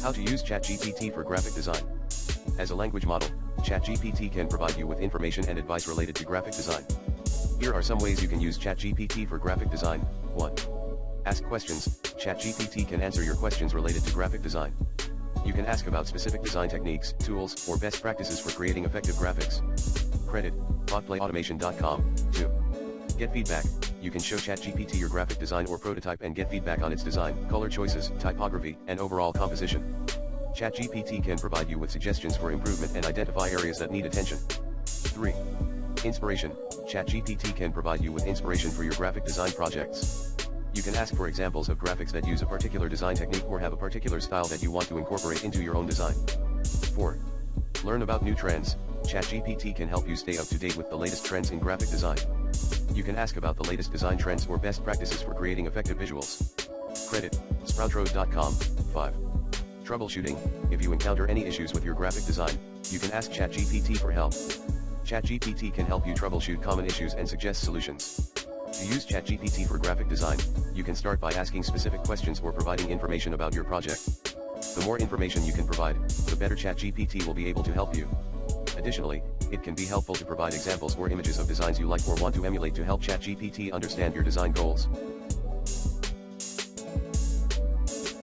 How to use ChatGPT for graphic design. As a language model, ChatGPT can provide you with information and advice related to graphic design. Here are some ways you can use ChatGPT for graphic design. 1. Ask questions. ChatGPT can answer your questions related to graphic design. You can ask about specific design techniques, tools, or best practices for creating effective graphics. Credit, botplayautomation.com. 2. Get feedback. You can show ChatGPT your graphic design or prototype and get feedback on its design, color choices, typography, and overall composition. ChatGPT can provide you with suggestions for improvement and identify areas that need attention. 3. Inspiration. ChatGPT can provide you with inspiration for your graphic design projects. You can ask for examples of graphics that use a particular design technique or have a particular style that you want to incorporate into your own design. 4. Learn about new trends. ChatGPT can help you stay up to date with the latest trends in graphic design. You can ask about the latest design trends or best practices for creating effective visuals. Credit, sproutrode.com. 5. Troubleshooting. If you encounter any issues with your graphic design, you can ask ChatGPT for help. ChatGPT can help you troubleshoot common issues and suggest solutions. To use ChatGPT for graphic design, you can start by asking specific questions or providing information about your project. The more information you can provide, the better ChatGPT will be able to help you. Additionally, it can be helpful to provide examples or images of designs you like or want to emulate to help ChatGPT understand your design goals.